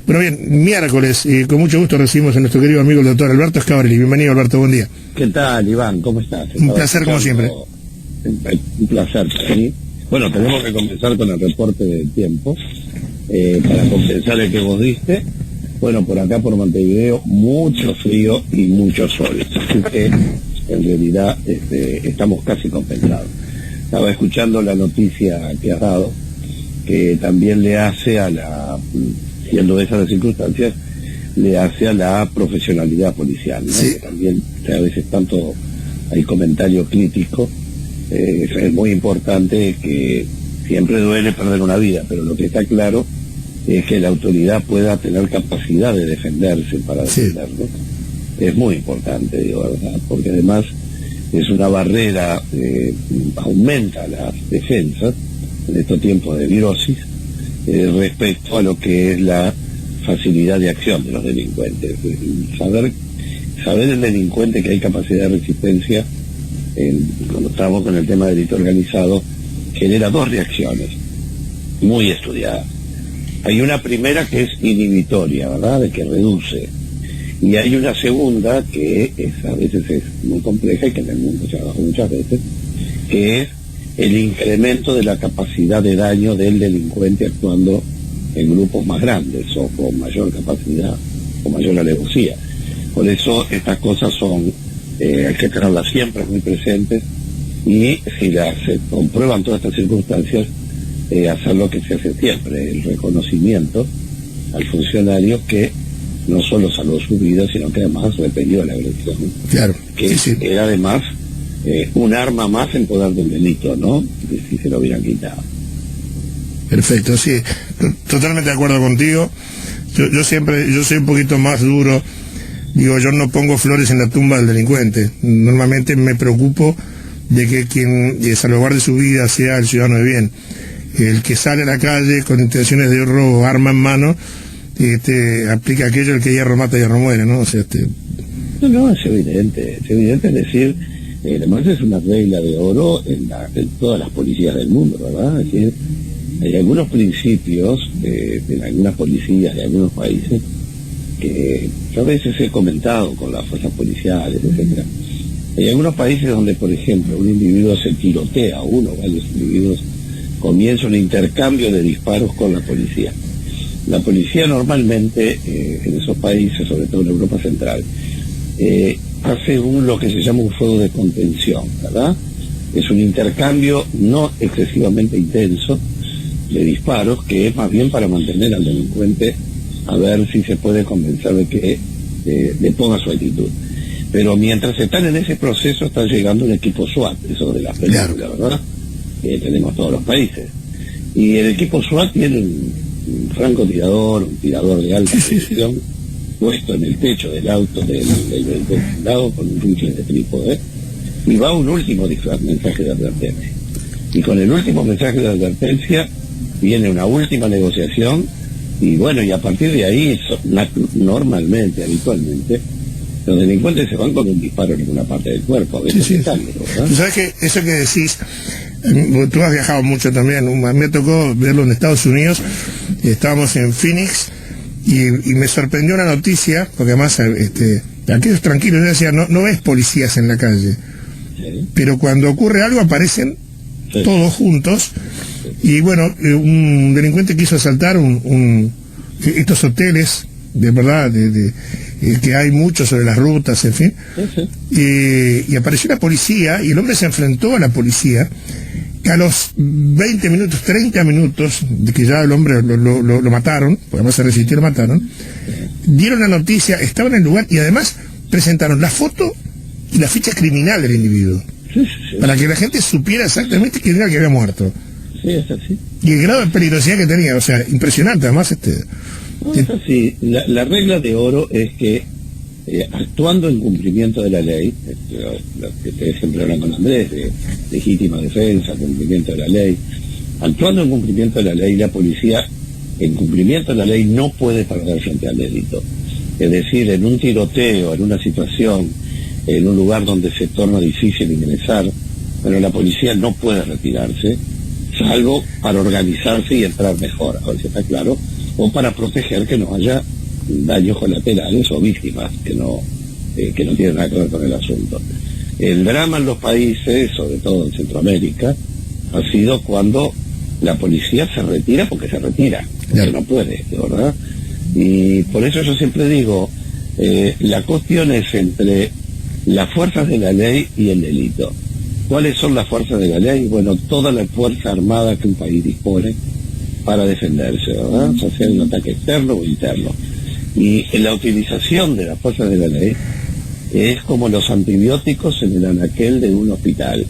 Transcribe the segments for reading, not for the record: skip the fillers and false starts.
Bueno, bien, miércoles, y con mucho gusto recibimos a nuestro querido amigo el doctor Alberto Scavarelli. Bienvenido, Alberto, buen día. ¿Qué tal, Iván? ¿Cómo estás? Un placer, como siempre. Un placer para mí. Bueno, tenemos que comenzar con el reporte del tiempo, para compensar el que vos diste. Bueno, por acá, por Montevideo, mucho frío y mucho sol. Así que, en realidad, estamos casi compensados. Estaba escuchando la noticia que has dado, que también le hace a la, siendo esas las circunstancias, le hace a la profesionalidad policial, ¿no? Sí. Que también a veces tanto hay comentario crítico, es muy importante, que siempre duele perder una vida, pero lo que está claro es que la autoridad pueda tener capacidad de defenderse para defenderlo. Sí. Es muy importante, digo, ¿verdad? Porque además es una barrera, aumenta las defensas en estos tiempos de virosis, respecto a lo que es la facilidad de acción de los delincuentes. Saber el delincuente que hay capacidad de resistencia, cuando estamos con el tema del delito organizado, genera dos reacciones muy estudiadas. Hay una primera que es inhibitoria, ¿verdad?, de que reduce. Y hay una segunda que a veces es muy compleja y que en el mundo se trabaja muchas veces, que es el incremento de la capacidad de daño del delincuente actuando en grupos más grandes o con mayor capacidad o mayor alevosía. Por eso estas cosas son, hay que tenerlas siempre muy presentes, y si se comprueban todas estas circunstancias, hacer lo que se hace siempre, el reconocimiento al funcionario que no solo salvó su vida, sino que además repelió la agresión. Claro. Que sí. Era además un arma más en poder del delito, ¿no? Que si se lo hubieran quitado. Perfecto, sí, totalmente de acuerdo contigo. Yo soy un poquito más duro. Digo, yo no pongo flores en la tumba del delincuente. Normalmente me preocupo de que quien salvaguarde su vida sea el ciudadano de bien. El que sale a la calle con intenciones de robo, arma en mano, aplica aquello, el que hierro mata, hierro muere, ¿no? O sea, No, es evidente, es decir, además es una regla de oro en todas las policías del mundo, ¿verdad? Es decir, hay algunos principios de algunas policías de algunos países que yo a veces he comentado con las fuerzas policiales, etcétera. Hay algunos países donde, por ejemplo, un individuo se tirotea, uno o varios individuos, comienza un intercambio de disparos con la policía. La policía normalmente, en esos países, sobre todo en Europa Central, hace lo que se llama un fuego de contención, ¿verdad? Es un intercambio no excesivamente intenso de disparos, que es más bien para mantener al delincuente, a ver si se puede convencer de que le ponga su actitud. Pero mientras están en ese proceso, está llegando un equipo SWAT, eso de las películas, claro, ¿verdad? Que tenemos todos los países. Y el equipo SWAT tiene un francotirador, un tirador de alta precisión, puesto en el techo del auto del lado con un rifle de trípode, y va un último mensaje de advertencia. Y con el último mensaje de advertencia viene una última negociación, y bueno, y a partir de ahí, normalmente, habitualmente, los delincuentes se van con un disparo en alguna parte del cuerpo, a veces ¿verdad? ¿Sabes qué? Eso que decís, tú has viajado mucho también, me tocó verlo en Estados Unidos, estábamos en Phoenix, y me sorprendió una noticia, porque además, aquellos tranquilos, yo decía, no ves policías en la calle, pero cuando ocurre algo aparecen todos juntos, y bueno, un delincuente quiso asaltar estos hoteles, de verdad, que hay muchos sobre las rutas, en fin, y apareció la policía, y el hombre se enfrentó a la policía, que a los 20 minutos, 30 minutos, de que ya el hombre lo mataron, porque además se resistió y lo mataron, dieron la noticia, estaban en el lugar, y además presentaron la foto y la ficha criminal del individuo, para que la gente supiera exactamente quién era el que había muerto. Sí, es así. Y el grado de peligrosidad que tenía, o sea, impresionante, además No, es así. La regla de oro es que, actuando en cumplimiento de la ley, lo que ustedes siempre hablan con Andrés, de legítima defensa, cumplimiento de la ley, actuando en cumplimiento de la ley, la policía, en cumplimiento de la ley, no puede perder frente al delito. Es decir, en un tiroteo, en una situación, en un lugar donde se torna difícil ingresar, pero la policía no puede retirarse, salvo para organizarse y entrar mejor. A ver si está claro, o para proteger que no haya daños colaterales o víctimas que no tienen nada que ver con el asunto. El drama en los países, sobre todo en Centroamérica, ha sido cuando la policía se retira porque se retira, porque no puede, ¿verdad? Y por eso yo siempre digo, la cuestión es entre las fuerzas de la ley y el delito. ¿Cuáles son las fuerzas de la ley? Bueno, toda la fuerza armada que un país dispone para defenderse, ¿verdad? Ya sea un ataque externo o interno. Y en la utilización de las fuerzas de la ley es como los antibióticos en el anaquel de un hospital.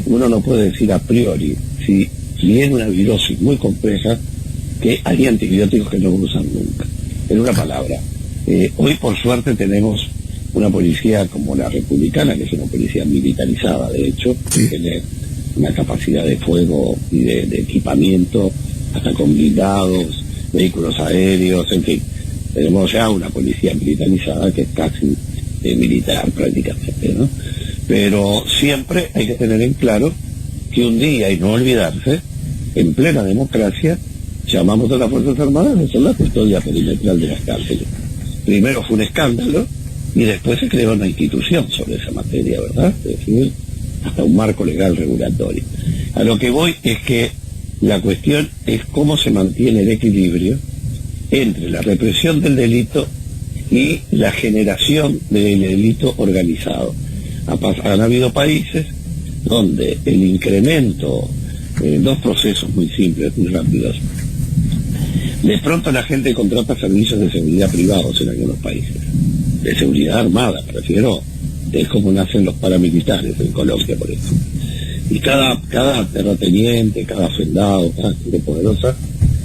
Uno no puede decir a priori, si viene una virosis muy compleja, que hay antibióticos que no usan nunca. En una palabra, hoy por suerte tenemos una policía como la republicana, que es una policía militarizada, de hecho, que tiene una capacidad de fuego y de equipamiento, hasta con blindados, vehículos aéreos, en fin. Tenemos ya una policía militarizada que es casi militar prácticamente, ¿no? Pero siempre hay que tener en claro que un día, y no olvidarse, en plena democracia, llamamos a las Fuerzas Armadas que son la custodia perimetral de las cárceles. Primero fue un escándalo y después se creó una institución sobre esa materia, ¿verdad? Es decir, hasta un marco legal regulatorio. A lo que voy es que la cuestión es cómo se mantiene el equilibrio entre la represión del delito y la generación del delito organizado. Han habido países donde el incremento, dos procesos muy simples, muy rápidos. De pronto la gente contrata servicios de seguridad privados en algunos países, de seguridad armada, prefiero, es como nacen los paramilitares en Colombia, por ejemplo. Y cada terrateniente, cada hacendado, cada gente poderosa,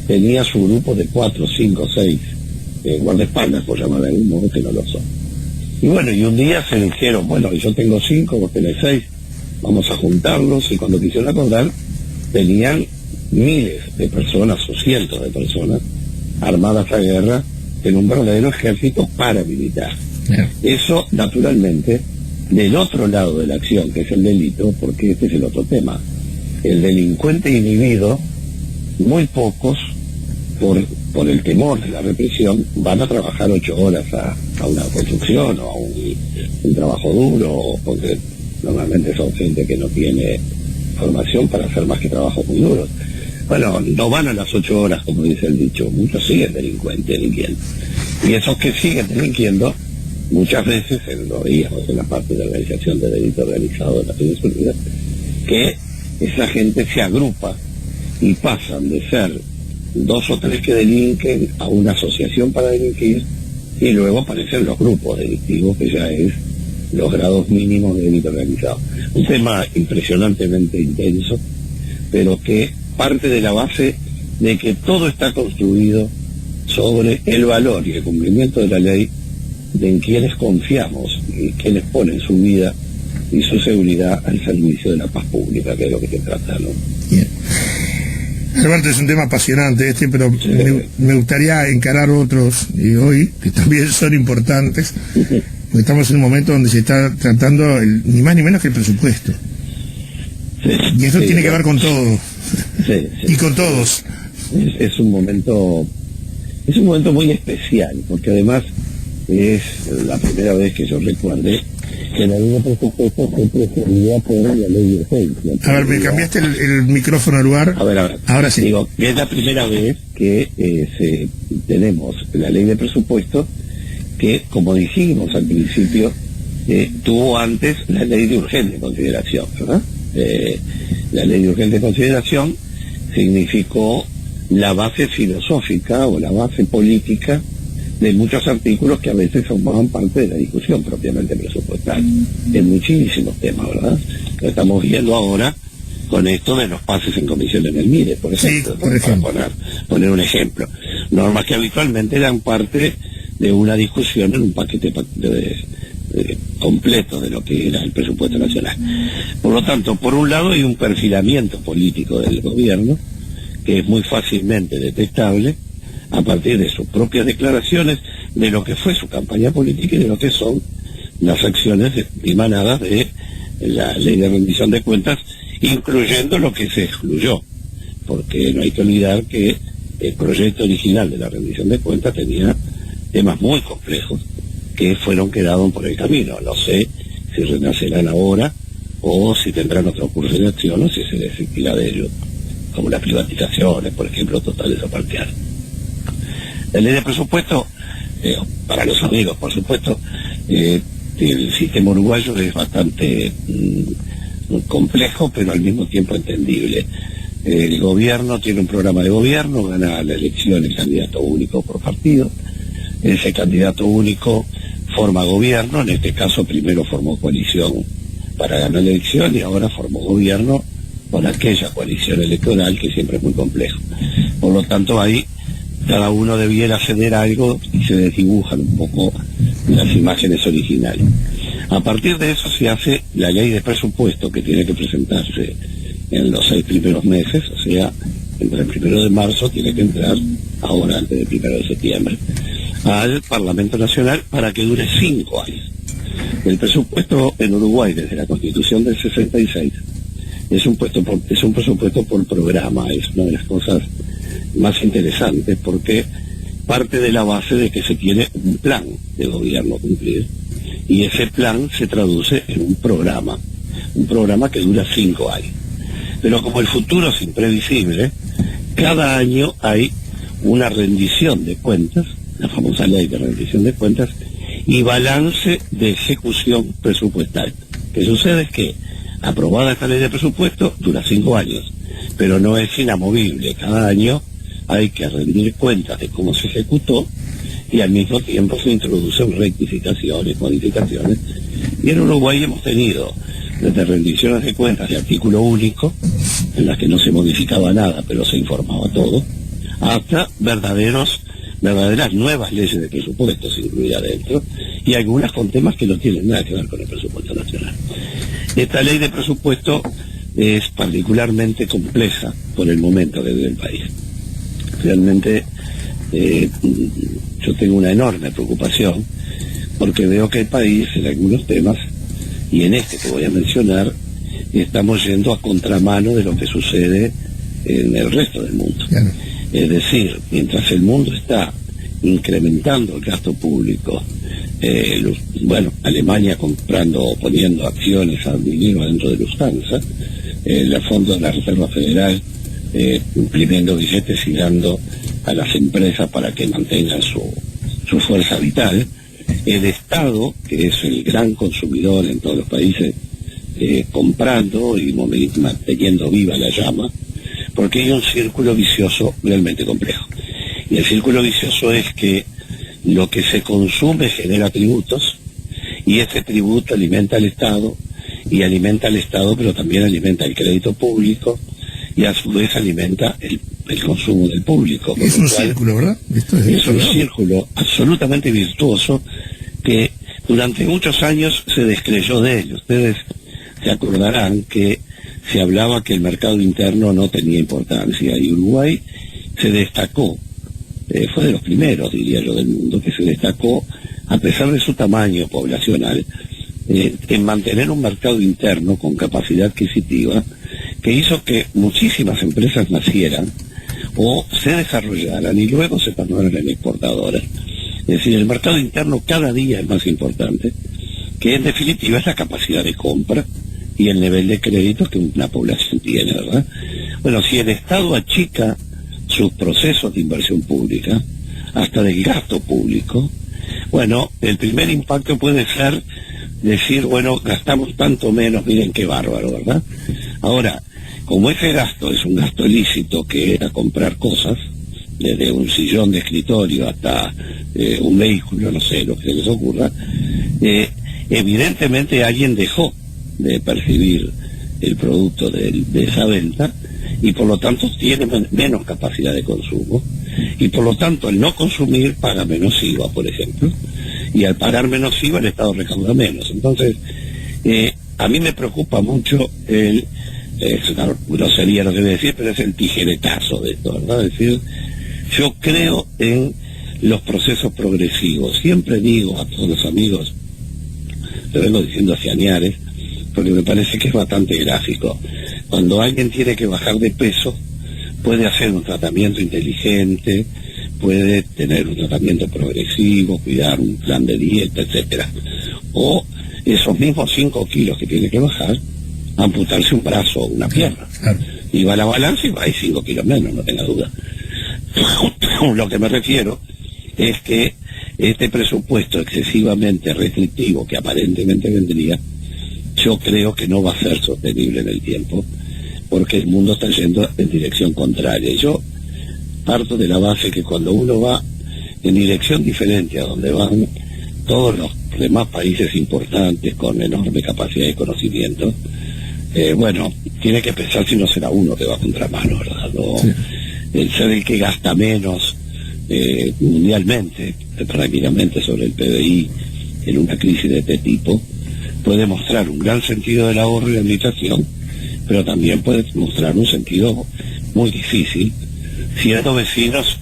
tenía su grupo de 4, 5, 6 guardaespaldas, por llamar de algún modo, que no lo son. Y bueno, y un día se dijeron, bueno, yo tengo 5, vos tenés 6, vamos a juntarlos, y cuando quisieron acordar, tenían miles de personas o cientos de personas armadas a guerra en un verdadero ejército paramilitar. Eso, naturalmente, del otro lado de la acción, que es el delito, porque este es el otro tema. El delincuente inhibido, muy pocos, por el temor de la represión, van a trabajar 8 horas a una construcción o a un trabajo duro, porque normalmente son gente que no tiene formación para hacer más que trabajos muy duros. Bueno, no van a las 8 horas, como dice el dicho, muchos siguen delinquiendo. Y esos que siguen delinquiendo, muchas veces, lo veíamos en la parte de organización de delito organizado de las Naciones Unidas, que esa gente se agrupa y pasan de ser 2 o 3 que delinquen a una asociación para delinquir, y luego aparecen los grupos delictivos, que ya es los grados mínimos de delito organizado. Un tema impresionantemente intenso, pero que parte de la base de que todo está construido sobre el valor y el cumplimiento de la ley de en quienes confiamos y quienes ponen su vida y su seguridad al servicio de la paz pública, que es lo que se trata, ¿no? Bien. Alberto, es un tema apasionante pero sí, me gustaría encarar otros hoy, que también son importantes, porque estamos en un momento donde se está tratando ni más ni menos que el presupuesto. Sí, y eso tiene que ver con todo. Y con todos. Es un momento muy especial, porque además es la primera vez que yo recuerde que la ley de presupuesto fue precedida por la ley de urgencia. A ver, me cambiaste el micrófono al lugar. A ver. Ahora sí. Digo, que es la primera vez que tenemos la ley de presupuesto que, como dijimos al principio, tuvo antes la ley de urgente consideración, ¿verdad? La ley de urgente consideración significó la base filosófica o la base política de muchos artículos que a veces formaban parte de la discusión propiamente presupuestal, en muchísimos temas, ¿verdad? Lo estamos viendo ahora con esto de los pases en comisión en el MIDE, por ejemplo, sí, por ejemplo. Para poner un ejemplo. Normas que habitualmente eran parte de una discusión en un paquete completo de lo que era el presupuesto nacional. Por lo tanto, por un lado hay un perfilamiento político del gobierno que es muy fácilmente detectable a partir de sus propias declaraciones, de lo que fue su campaña política y de lo que son las acciones emanadas de la ley de rendición de cuentas, incluyendo lo que se excluyó, porque no hay que olvidar que el proyecto original de la rendición de cuentas tenía temas muy complejos que fueron quedados por el camino. No sé si renacerán ahora o si tendrán otro curso de acción o si se desistirá de ello, como las privatizaciones, por ejemplo, totales o parciales. La ley de presupuesto, para los amigos, por supuesto, el sistema uruguayo es bastante complejo, pero al mismo tiempo entendible. El gobierno tiene un programa de gobierno, gana la elección el candidato único por partido. Ese candidato único forma gobierno, en este caso primero formó coalición para ganar la elección y ahora formó gobierno con aquella coalición electoral que siempre es muy complejo. Por lo tanto, ahí cada uno debiera ceder algo y se desdibujan un poco las imágenes originales. A partir de eso se hace la ley de presupuesto, que tiene que presentarse en los 6 primeros meses, o sea, entre el 1 de marzo tiene que entrar, ahora antes del 1 de septiembre, al Parlamento Nacional para que dure 5 años. El presupuesto en Uruguay, desde la Constitución del 66, es un presupuesto por programa. Es una de las cosas más interesantes porque parte de la base de que se tiene un plan de gobierno a cumplir y ese plan se traduce en un programa que dura 5 años. Pero como el futuro es imprevisible, cada año hay una rendición de cuentas, la famosa ley de rendición de cuentas, y balance de ejecución presupuestal. Lo que sucede es que, aprobada esta ley de presupuesto, dura 5 años, pero no es inamovible. Cada año hay que rendir cuentas de cómo se ejecutó y al mismo tiempo se introducen rectificaciones, modificaciones. Y en Uruguay hemos tenido desde rendiciones de cuentas de artículo único, en las que no se modificaba nada, pero se informaba todo, hasta verdaderas nuevas leyes de presupuestos incluidas dentro, y algunas con temas que no tienen nada que ver con el presupuesto nacional. Esta ley de presupuesto es particularmente compleja por el momento que vive el país. Realmente yo tengo una enorme preocupación porque veo que el país en algunos temas, y en este que voy a mencionar, estamos yendo a contramano de lo que sucede en el resto del mundo. Claro. Es decir, mientras el mundo está incrementando el gasto público, Alemania comprando o poniendo acciones a dinero dentro de Lufthansa, el fondo de la Reserva Federal imprimiendo billetes y dando a las empresas para que mantengan su fuerza vital, el Estado, que es el gran consumidor en todos los países, comprando y manteniendo viva la llama, porque hay un círculo vicioso realmente complejo. Y el círculo vicioso es que lo que se consume genera tributos, y ese tributo alimenta al Estado, y alimenta al Estado, pero también alimenta el crédito público, y a su vez alimenta el consumo del público. Es un círculo, ¿verdad? Es un círculo absolutamente virtuoso que durante muchos años se descreyó de él. Ustedes se acordarán que se hablaba que el mercado interno no tenía importancia, y Uruguay se destacó, fue de los primeros, diría yo, del mundo, que se destacó, a pesar de su tamaño poblacional, en mantener un mercado interno con capacidad adquisitiva que hizo que muchísimas empresas nacieran o se desarrollaran y luego se tornaran en exportadoras. Es decir, el mercado interno cada día es más importante, que en definitiva es la capacidad de compra y el nivel de crédito que una población tiene, ¿verdad? Bueno, si el Estado achica sus procesos de inversión pública, hasta del gasto público, bueno, el primer impacto puede ser decir, bueno, gastamos tanto menos, miren qué bárbaro, ¿verdad? Ahora, como ese gasto es un gasto ilícito, que era comprar cosas, desde un sillón de escritorio hasta un vehículo, no sé, lo que se les ocurra, evidentemente alguien dejó de percibir el producto de esa venta y por lo tanto tiene menos capacidad de consumo y por lo tanto al no consumir paga menos IVA, por ejemplo, y al pagar menos IVA el Estado recauda menos. Entonces, a mí me preocupa mucho es una grosería lo que voy a decir, pero es el tijeretazo de esto, ¿verdad? Es decir, yo creo en los procesos progresivos. Siempre digo a todos los amigos, lo vengo diciendo hace años, porque me parece que es bastante gráfico. Cuando alguien tiene que bajar de peso, puede hacer un tratamiento inteligente, puede tener un tratamiento progresivo, cuidar un plan de dieta, etcétera. O esos mismos 5 kilos que tiene que bajar, amputarse un brazo o una pierna. Y va a la balanza y va a 5 kilos menos, no tenga duda. Lo que me refiero es que este presupuesto excesivamente restrictivo que aparentemente vendría, yo creo que no va a ser sostenible en el tiempo, porque el mundo está yendo en dirección contraria. Y yo parto de la base que cuando uno va en dirección diferente a donde van todos los demás países importantes con enorme capacidad de conocimiento, bueno, tiene que pensar si no será uno que va contra mano, ¿verdad? No, sí. El ser el que gasta menos mundialmente, tranquilamente sobre el PBI en una crisis de este tipo, puede mostrar un gran sentido del ahorro y la administración, pero también puede mostrar un sentido muy difícil, siendo vecinos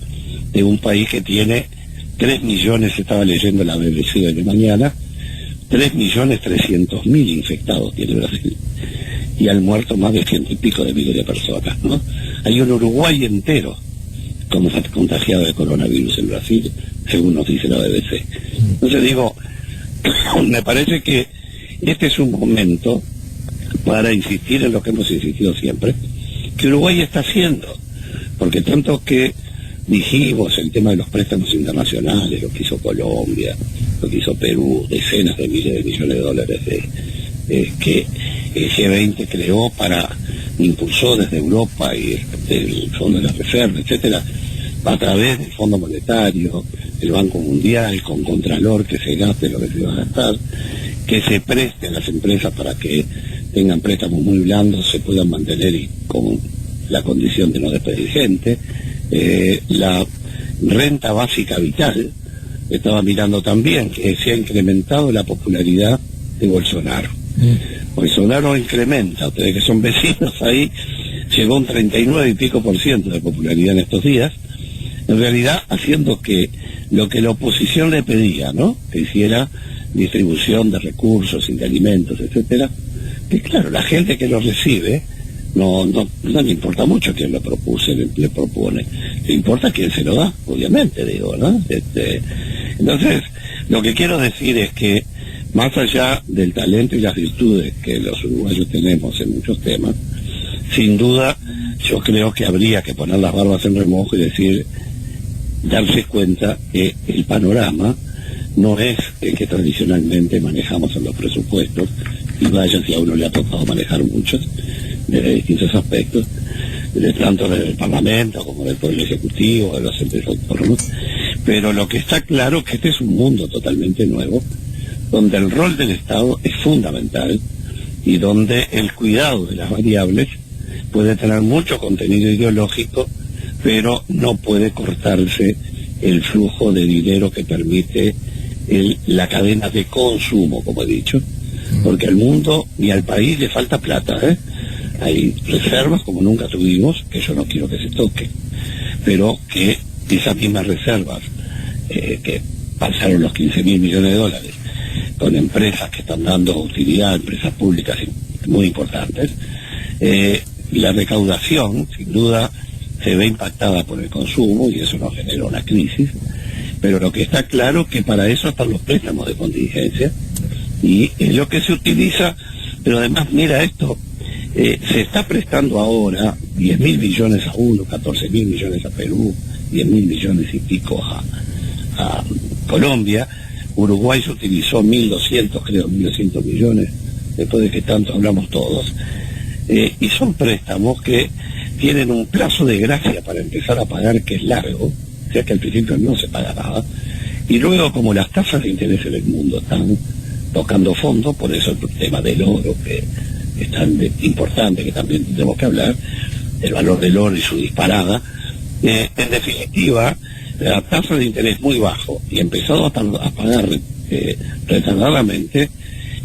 de un país que tiene 3 millones, estaba leyendo la BBC de mañana, 3.300.000 infectados tiene Brasil, y han muerto más de 100 y pico de miles de personas, ¿no? Hay un Uruguay entero contagiado de coronavirus en Brasil, según nos dice la BBC. Entonces digo, me parece que este es un momento para insistir en lo que hemos insistido siempre, que Uruguay está haciendo, porque tanto que dijimos el tema de los préstamos internacionales, lo que hizo Colombia, lo que hizo Perú, decenas de miles de millones de dólares que el G20 creó impulsó desde Europa y el Fondo de la Reserva, etcétera, a través del Fondo Monetario, el Banco Mundial, con Contralor, que se gaste lo que se va a gastar, que se preste a las empresas para que tengan préstamos muy blandos, se puedan mantener y con la condición de no despedir gente. La renta básica vital, estaba mirando también que se ha incrementado la popularidad de Bolsonaro. Bolsonaro incrementa, ustedes que son vecinos ahí, llegó a un 39 y pico % de popularidad en estos días, en realidad haciendo que lo que la oposición le pedía, ¿no?, que hiciera distribución de recursos y de alimentos, etcétera, que claro, la gente que lo recibe no le importa mucho quién lo le propone, le importa quién se lo da, obviamente, digo, ¿no? Entonces, lo que quiero decir es que más allá del talento y las virtudes que los uruguayos tenemos en muchos temas, sin duda yo creo que habría que poner las barbas en remojo y decir, darse cuenta que el panorama no es el que tradicionalmente manejamos en los presupuestos, y vaya si a uno le ha tocado manejar muchos, de distintos aspectos, tanto del Parlamento como del Poder Ejecutivo, de las empresas autónomas, pero lo que está claro es que este es un mundo totalmente nuevo, donde el rol del Estado es fundamental y donde el cuidado de las variables puede tener mucho contenido ideológico, pero no puede cortarse el flujo de dinero que permite la cadena de consumo, como he dicho, porque al mundo y al país le falta plata, ¿eh? Hay reservas como nunca tuvimos, que yo no quiero que se toquen, pero que esas mismas reservas que pasaron los 15.000 millones de dólares con empresas que están dando utilidad, empresas públicas muy importantes, la recaudación sin duda se ve impactada por el consumo y eso nos genera una crisis, pero lo que está claro es que para eso están los préstamos de contingencia y es lo que se utiliza, pero además mira esto, se está prestando ahora 10.000 millones a uno, 14.000 millones a Perú, 10.000 millones y pico a Colombia. Uruguay se utilizó 1.200, creo, 1.200 millones, después de que tanto hablamos todos, y son préstamos que tienen un plazo de gracia para empezar a pagar que es largo, o sea que al principio no se paga nada, y luego como las tasas de interés en el mundo están tocando fondo, por eso el tema del oro, que es tan importante, que también tenemos que hablar, el valor del oro y su disparada, en definitiva, la tasa de interés muy bajo y empezado a pagar retardadamente,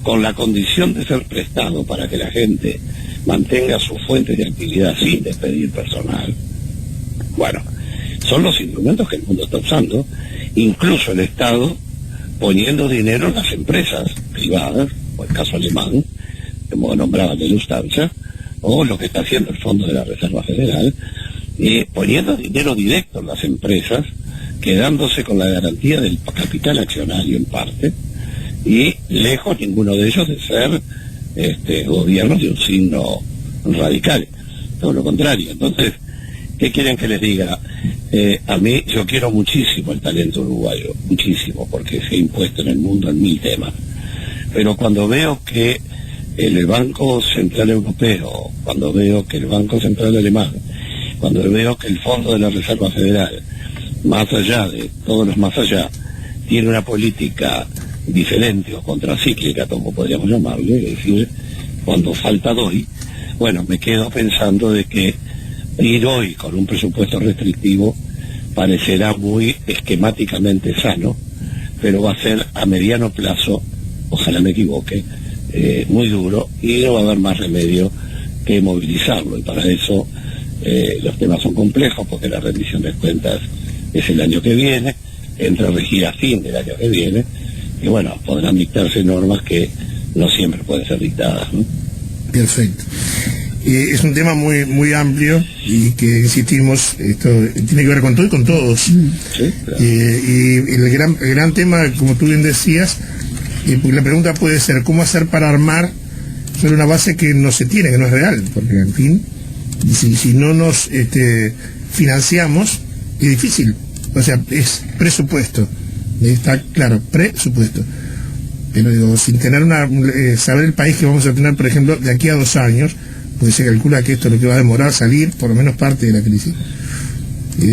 con la condición de ser prestado para que la gente mantenga sus fuentes de actividad sin despedir personal. Bueno, son los instrumentos que el mundo está usando, incluso el Estado poniendo dinero en las empresas privadas, o el caso alemán, como nombraba de Lufthansa, o lo que está haciendo el Fondo de la Reserva Federal, poniendo dinero directo en las empresas, quedándose con la garantía del capital accionario en parte, y lejos ninguno de ellos de ser gobiernos de un signo radical, todo lo contrario. Entonces, ¿qué quieren que les diga? A mí, yo quiero muchísimo el talento uruguayo, muchísimo, porque se ha impuesto en el mundo en 1000 temas. Pero cuando veo que el Banco Central Europeo, cuando veo que el Banco Central Alemán, cuando veo que el Fondo de la Reserva Federal, más allá de todos los más allá, tiene una política diferente o contracíclica, como podríamos llamarle, es decir, cuando falta doy, bueno, me quedo pensando de que ir hoy con un presupuesto restrictivo parecerá muy esquemáticamente sano, pero va a ser a mediano plazo, ojalá me equivoque, muy duro, y no va a haber más remedio que movilizarlo, y para eso los temas son complejos, porque la rendición de cuentas es el año que viene, entra a regir a fin del año que viene, y bueno, podrán dictarse normas que no siempre pueden ser dictadas, ¿no? Perfecto. Es un tema muy muy amplio y que, insistimos, esto tiene que ver con todo y con todos. Sí, claro. Y el gran tema, como tú bien decías, porque la pregunta puede ser, ¿cómo hacer para armar sobre una base que no se tiene, que no es real? Porque, en fin, si no nos financiamos, es difícil. O sea, es presupuesto. Está claro, presupuesto. Pero digo, sin tener saber el país que vamos a tener, por ejemplo, de aquí a 2 años, porque se calcula que esto es lo que va a demorar salir, por lo menos parte de la crisis.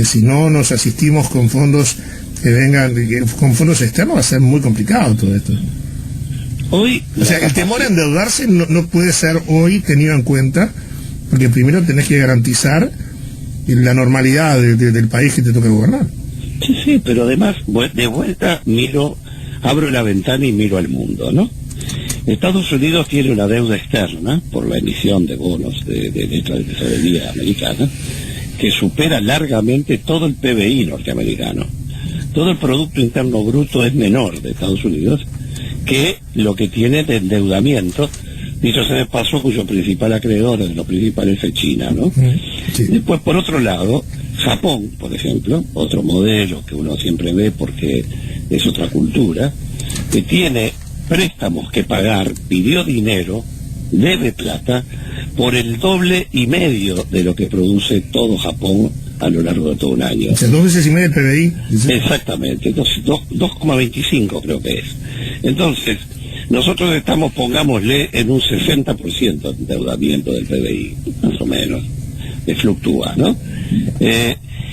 Si no nos asistimos con fondos que vengan, con fondos externos, va a ser muy complicado todo esto. Hoy, o sea, el temor a endeudarse no puede ser hoy tenido en cuenta, porque primero tenés que garantizar la normalidad del país que te toca gobernar. Sí, pero además, de vuelta abro la ventana y miro al mundo, ¿no? Estados Unidos tiene una deuda externa por la emisión de bonos de letras de tesorería americana que supera largamente todo el PBI norteamericano. Todo el Producto Interno Bruto es menor de Estados Unidos que lo que tiene de endeudamiento, dicho sea de paso, cuyo principal acreedor de los principales es China, ¿no? Sí. Después, por otro lado, Japón, por ejemplo, otro modelo que uno siempre ve porque es otra cultura, que tiene préstamos que pagar, pidió dinero, debe plata, por el 2,5 veces de lo que produce todo Japón a lo largo de todo un año. O sea, 2,5 veces el PBI. Exactamente, entonces 2,25 creo que es. Entonces, nosotros estamos, pongámosle, en un 60% de endeudamiento del PBI, más o menos, que fluctúa, ¿no?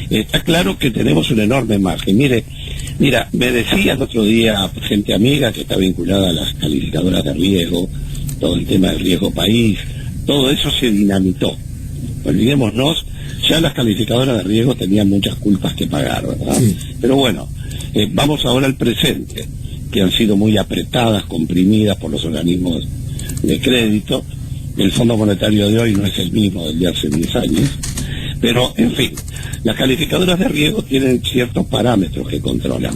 Está claro que tenemos un enorme margen. Mira, me decía el otro día gente amiga que está vinculada a las calificadoras de riesgo, todo el tema del riesgo país, todo eso se dinamitó. Olvidémonos, ya las calificadoras de riesgo tenían muchas culpas que pagar, ¿verdad? Sí. Pero bueno, vamos ahora al presente, que han sido muy apretadas, comprimidas por los organismos de crédito. El Fondo Monetario de hoy no es el mismo del de hace 10 años, pero en fin, las calificadoras de riesgo tienen ciertos parámetros que controlan.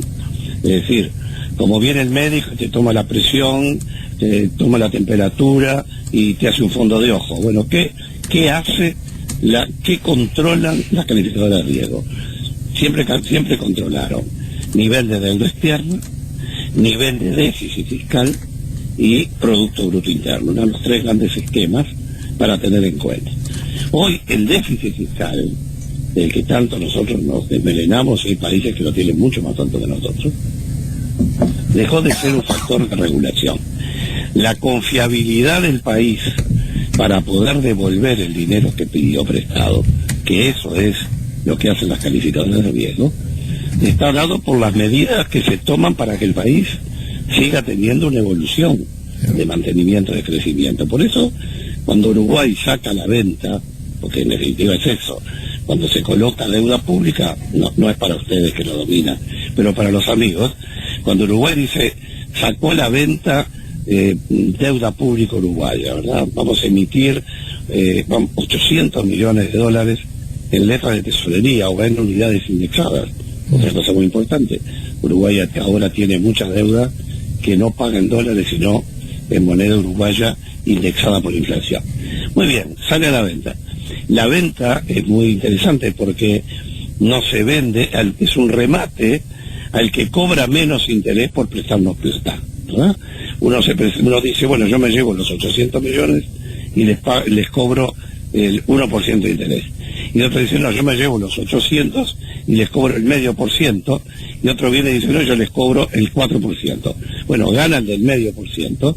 Es decir, como viene el médico, te toma la presión, te toma la temperatura y te hace un fondo de ojo. Bueno, ¿qué controlan las calificadoras de riesgo? Siempre controlaron nivel de deuda externa, nivel de déficit fiscal y Producto Bruto Interno. Eran los 3 grandes esquemas para tener en cuenta. Hoy el déficit fiscal, del que tanto nosotros nos desmelenamos, y hay países que lo tienen mucho más alto que nosotros, dejó de ser un factor de regulación. La confiabilidad del país para poder devolver el dinero que pidió prestado, que eso es lo que hacen las calificadoras de riesgo, está dado por las medidas que se toman para que el país siga teniendo una evolución de mantenimiento, de crecimiento. Por eso, cuando Uruguay saca la venta, porque en definitiva es eso, cuando se coloca deuda pública, no es para ustedes que lo dominan, pero para los amigos, cuando Uruguay dice, sacó la venta deuda pública uruguaya, ¿verdad? Vamos a emitir 800 millones de dólares en letras de tesorería o en unidades indexadas. Otra cosa muy importante, Uruguay ahora tiene mucha deuda que no paga en dólares, sino en moneda uruguaya indexada por inflación. Muy bien, sale a la venta. La venta es muy interesante porque no se vende, es un remate al que cobra menos interés por prestarnos plata, ¿verdad? Uno dice, bueno, yo me llevo los 800 millones y les cobro el 1% de interés. Y otro dice, no, yo me llevo los 800 y les cobro el 0,5%, y otro viene y dice, no, yo les cobro el 4%. Bueno, ganan del 0,5%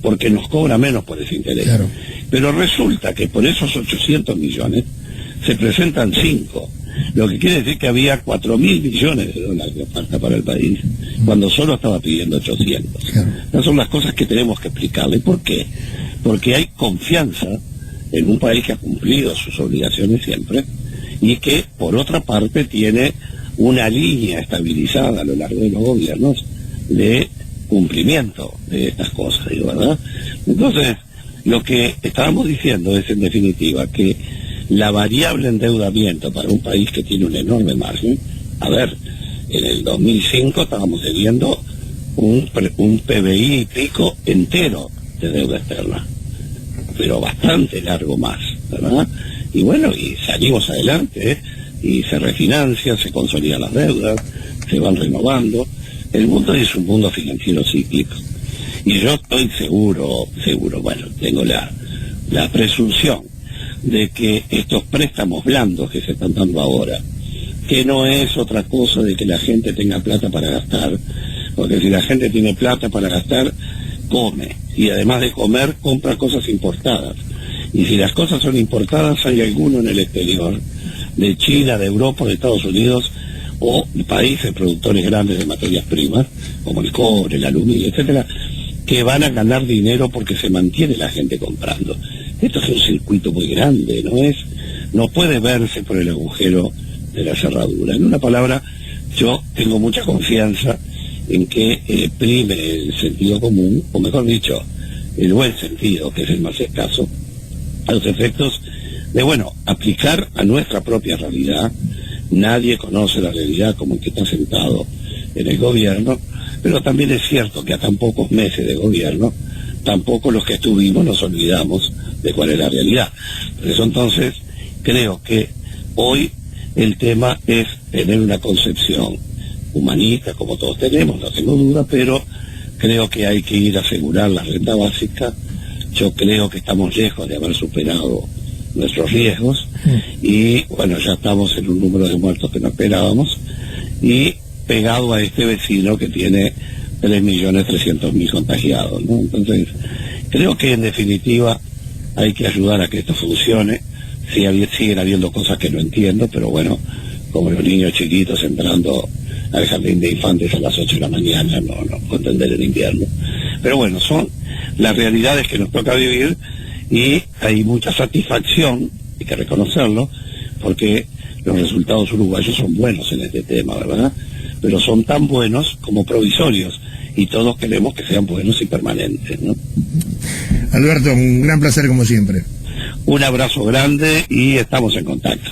porque nos cobra menos por ese interés. Claro. Pero resulta que por esos 800 millones se presentan 5, lo que quiere decir que había 4.000 millones de dólares de oferta para el país, cuando solo estaba pidiendo 800. Claro. Esas son las cosas que tenemos que explicarle. ¿Por qué? Porque hay confianza en un país que ha cumplido sus obligaciones siempre, y que por otra parte tiene una línea estabilizada a lo largo de los gobiernos de cumplimiento de estas cosas, digo, ¿verdad? Entonces, lo que estábamos diciendo es, en definitiva, que la variable endeudamiento para un país que tiene un enorme margen, a ver, en el 2005 estábamos teniendo un PBI y pico entero de deuda externa, pero bastante largo más, ¿verdad? Y bueno, y salimos adelante, ¿eh? Y se refinancia, se consolidan las deudas, se van renovando. El mundo es un mundo financiero cíclico. Y yo estoy seguro, bueno, tengo la presunción de que estos préstamos blandos que se están dando ahora, que no es otra cosa de que la gente tenga plata para gastar, porque si la gente tiene plata para gastar, come, y además de comer, compra cosas importadas. Y si las cosas son importadas, hay alguno en el exterior, de China, de Europa, de Estados Unidos, o países productores grandes de materias primas, como el cobre, el aluminio, etcétera, que van a ganar dinero porque se mantiene la gente comprando. Esto es un circuito muy grande, no puede verse por el agujero de la cerradura. En una palabra, yo tengo mucha confianza en que prime el sentido común, o mejor dicho, el buen sentido, que es el más escaso, a los efectos de, bueno, aplicar a nuestra propia realidad. Nadie conoce la realidad como el que está sentado en el gobierno, pero también es cierto que a tan pocos meses de gobierno, tampoco los que estuvimos nos olvidamos de cuál es la realidad. Por eso entonces creo que hoy el tema es tener una concepción humanista, como todos tenemos, no tengo duda, pero creo que hay que ir a asegurar la renta básica. Yo creo que estamos lejos de haber superado nuestros riesgos, y bueno, ya estamos en un número de muertos que no esperábamos, y pegado a este vecino que tiene 3.300.000 contagiados, ¿no? Entonces, creo que en definitiva hay que ayudar a que esto funcione. Siguen habiendo cosas que no entiendo, pero bueno, como los niños chiquitos entrando al jardín de infantes a las 8 de la mañana, no puedo entender el invierno. Pero bueno, son las realidades que nos toca vivir, y hay mucha satisfacción, hay que reconocerlo, porque los resultados uruguayos son buenos en este tema, ¿verdad? Pero son tan buenos como provisorios, y todos queremos que sean buenos y permanentes, ¿no? Alberto, un gran placer como siempre. Un abrazo grande y estamos en contacto.